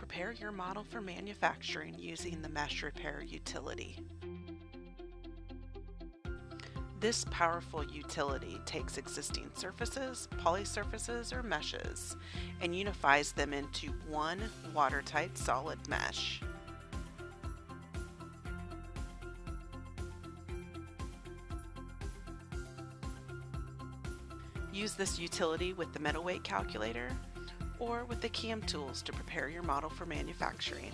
Prepare your model for manufacturing using the Mesh Repair utility. This powerful utility takes existing surfaces, polysurfaces, or meshes and unifies them into one watertight solid mesh. Use this utility with the metal weight calculator or with the CAM tools to prepare your model for manufacturing.